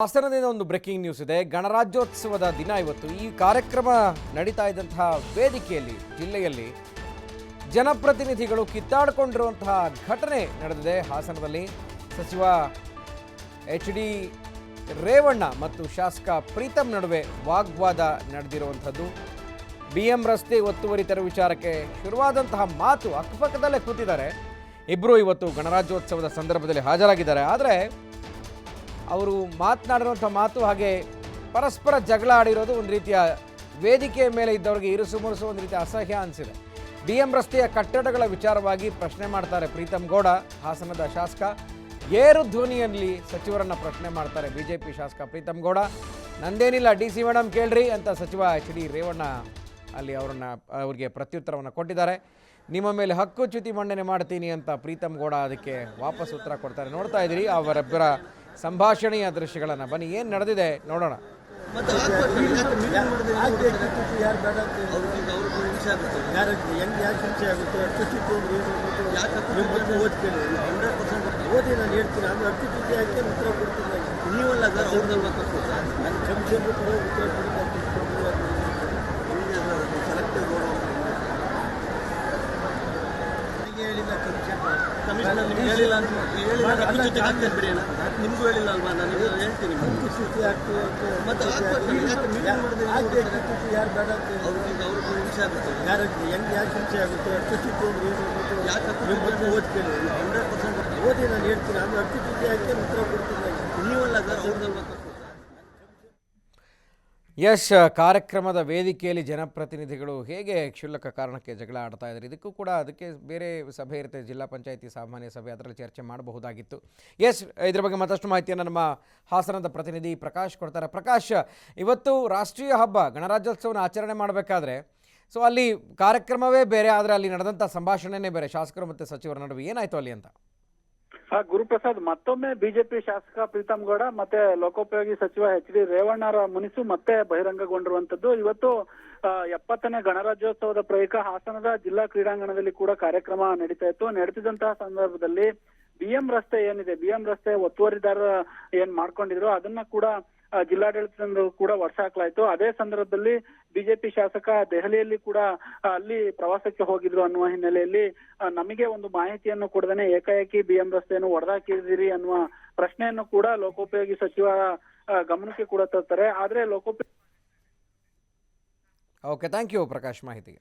ಹಾಸನದಿಂದ ಒಂದು breaking news ಇದೆ. ಗಣರಾಜ್ಯೋತ್ಸವದ ದಿನ ಇವತ್ತು. ಈ ಕಾರ್ಯಕ್ರಮ ನಡೀತಾ ಇದ್ದಂತಹ ವೇದಿಕೆಯಲ್ಲಿ ಜಿಲ್ಲೆಯಲ್ಲಿ ಜನಪ್ರತಿನಿಧಿಗಳು ಕಿತ್ತಾಡಿಕೊಂಡಿರುವಂತಹ ಘಟನೆ ನಡೆದಿದೆ. ಹಾಸನದಲ್ಲಿ ಸಚಿವ HD ರೇವಣ್ಣ ಮತ್ತು ಶಾಸಕ ಪ್ರೀತಮ್ ನಡುವೆ ವಾಗ್ವಾದ ನಡೆದಿರುವಂಥದ್ದು. BM ರಸ್ತೆ ಒತ್ತುವರಿ ತೆರವು ವಿಚಾರಕ್ಕೆ ಶುರುವಾದಂತಹ ಮಾತು, ಅಕ್ಕಪಕ್ಕದಲ್ಲೇ ಕೂತಿದ್ದಾರೆ ಇಬ್ಬರು. ಇವತ್ತು ಗಣರಾಜ್ಯೋತ್ಸವದ ಸಂದರ್ಭದಲ್ಲಿ ಹಾಜರಾಗಿದ್ದಾರೆ. ಆದರೆ ಅವರು ಮಾತನಾಡಿರುವಂಥ ಮಾತು ಹಾಗೆ ಪರಸ್ಪರ ಜಗಳ ಆಡಿರೋದು ಒಂದು ರೀತಿಯ ವೇದಿಕೆಯ ಮೇಲೆ ಇದ್ದವರಿಗೆ ಇರುಸು ಮುರುಸು ಒಂದು ರೀತಿಯ ಅಸಹ್ಯ ಅನಿಸಿದೆ. BM ರಸ್ತೆಯ ಕಟ್ಟಡಗಳ ವಿಚಾರವಾಗಿ ಪ್ರಶ್ನೆ ಮಾಡ್ತಾರೆ ಪ್ರೀತಮ್ ಗೌಡ, ಹಾಸನದ ಶಾಸಕ. ಏರು ಧ್ವನಿಯಲ್ಲಿ ಸಚಿವರನ್ನ ಪ್ರಶ್ನೆ ಮಾಡ್ತಾರೆ BJP ಶಾಸಕ ಪ್ರೀತಮ್ ಗೌಡ. ನಂದೇನಿಲ್ಲ, DC ಮೇಡಮ್ ಕೇಳ್ರಿ ಅಂತ ಸಚಿವ HD ರೇವಣ್ಣ ಅಲ್ಲಿ ಅವ್ರಿಗೆ ಪ್ರತ್ಯುತ್ತರವನ್ನು ಕೊಟ್ಟಿದ್ದಾರೆ. ನಿಮ್ಮ ಮೇಲೆ ಹಕ್ಕುಚ್ಯುತಿ ಮಂಡನೆ ಮಾಡ್ತೀನಿ ಅಂತ ಪ್ರೀತಮ್ ಗೌಡ ಅದಕ್ಕೆ ವಾಪಸ್ ಉತ್ತರ ಕೊಡ್ತಾರೆ. ನೋಡ್ತಾ ಇದ್ದೀರಿ ಅವರಿಬ್ಬರ ಸಂಭಾಷಣೆಯ ದೃಶ್ಯಗಳನ್ನು. ಬನ್ನಿ ಏನು ನಡೆದಿದೆ ನೋಡೋಣ. ಕಮಿಷನರ್ ನಿಮ್ಗೆ ಹೇಳಿಲ್ಲ ಅಂತ ನಿಮಗೂ ಹೇಳಿಲ್ಲ ಅಲ್ವಾ? ನಾನು ಹೇಳ್ತೀನಿ ಮತ್ತೆ ಅವ್ರಿಗೆ ಹಿಂಸೆ ಆಗುತ್ತೆ. ಯಾಕೆ ಹಿಂಸೆ ಆಗುತ್ತೆ? ಓದಿ ನಾನು ಹೇಳ್ತೀನಿ. ಆಮೇಲೆ ಅಕ್ಕಿ ಹಾಕಿ ಉತ್ತರ ಕೊಡ್ತೀನಿ. ನೀವಲ್ಲ ಅವ್ರದಲ್ವಾ? ಯಶ್, ಕಾರ್ಯಕ್ರಮದ ವೇದಿಕೆಯಲ್ಲಿ ಜನಪ್ರತಿನಿಧಿಗಳು ಹೇಗೆ ಕ್ಷುಲ್ಲಕ ಕಾರಣಕ್ಕೆ ಜಗಳ ಆಡ್ತಾ ಇದ್ದಾರೆ. ಅದಕ್ಕೆ ಬೇರೆ ಸಭೆ ಇರುತ್ತೆ, ಜಿಲ್ಲಾ ಪಂಚಾಯಿತಿ ಸಾಮಾನ್ಯ ಸಭೆ, ಅದರಲ್ಲಿ ಚರ್ಚೆ ಮಾಡಬಹುದಾಗಿತ್ತು. ಯಶ್, ಇದ್ರ ಬಗ್ಗೆ ಮತ್ತಷ್ಟು ಮಾಹಿತಿಯನ್ನು ನಮ್ಮ ಹಾಸನದ ಪ್ರತಿನಿಧಿ ಪ್ರಕಾಶ್ ಕೊಡ್ತಾರೆ. ಪ್ರಕಾಶ್, ಇವತ್ತು ರಾಷ್ಟ್ರೀಯ ಹಬ್ಬ ಗಣರಾಜ್ಯೋತ್ಸವನ ಆಚರಣೆ ಮಾಡಬೇಕಾದ್ರೆ ಅಲ್ಲಿ ಕಾರ್ಯಕ್ರಮವೇ ಬೇರೆ, ಆದರೆ ಅಲ್ಲಿ ನಡೆದಂಥ ಸಂಭಾಷಣೆನೇ ಬೇರೆ ಶಾಸಕರು ಮತ್ತು ಸಚಿವರ ನಡುವೆ. ಏನಾಯಿತು ಅಲ್ಲಿ ಅಂತ? ಗುರುಪ್ರಸಾದ್, ಮತ್ತೊಮ್ಮೆ ಬಿಜೆಪಿ ಶಾಸಕ ಪ್ರೀತಮ್ ಗೌಡ ಮತ್ತೆ ಲೋಕೋಪಯೋಗಿ ಸಚಿವ HD ರೇವಣ್ಣರ ಮುನಿಸು ಮತ್ತೆ ಬಹಿರಂಗಗೊಂಡಿರುವಂತದ್ದು. ಇವತ್ತು 70ನೇ ಗಣರಾಜ್ಯೋತ್ಸವದ ಪ್ರಯುಕ್ತ ಹಾಸನದ ಜಿಲ್ಲಾ ಕ್ರೀಡಾಂಗಣದಲ್ಲಿ ಕೂಡ ಕಾರ್ಯಕ್ರಮ ನಡೀತಾ ಇತ್ತು. ನಡೆದಿದ್ದಂತಹ ಸಂದರ್ಭದಲ್ಲಿ BM ರಸ್ತೆ ಏನಿದೆ, BM ರಸ್ತೆ ಒತ್ತುವರಿದಾರ ಏನ್ ಮಾಡ್ಕೊಂಡಿದ್ರು ಅದನ್ನ ಕೂಡ ಜಿಲ್ಲಾಡಳಿತದಿಂದ ಕೂಡ ವರ್ಷ ಹಾಕ್ಲಾಯ್ತು. ಅದೇ ಸಂದರ್ಭದಲ್ಲಿ ಬಿಜೆಪಿ ಶಾಸಕ ದೆಹಲಿಯಲ್ಲಿ ಕೂಡ ಅಲ್ಲಿ ಪ್ರವಾಸಕ್ಕೆ ಹೋಗಿದ್ರು ಅನ್ನುವ ಹಿನ್ನೆಲೆಯಲ್ಲಿ ನಮಗೆ ಒಂದು ಮಾಹಿತಿಯನ್ನು ಕೊಡದೇನೆ ಏಕಾಏಕಿ BM ರಸ್ತೆಯನ್ನು ಒಡೆದಾಕಿದಿರಿ ಅನ್ನುವ ಪ್ರಶ್ನೆಯನ್ನು ಕೂಡ ಲೋಕೋಪಯೋಗಿ ಸಚಿವ ಗಮನಕ್ಕೆ ಕೂಡ ತರ್ತಾರೆ. ಆದ್ರೆ ಓಕೆ, ಥ್ಯಾಂಕ್ ಯು ಪ್ರಕಾಶ್ ಮಾಹಿತಿಗೆ.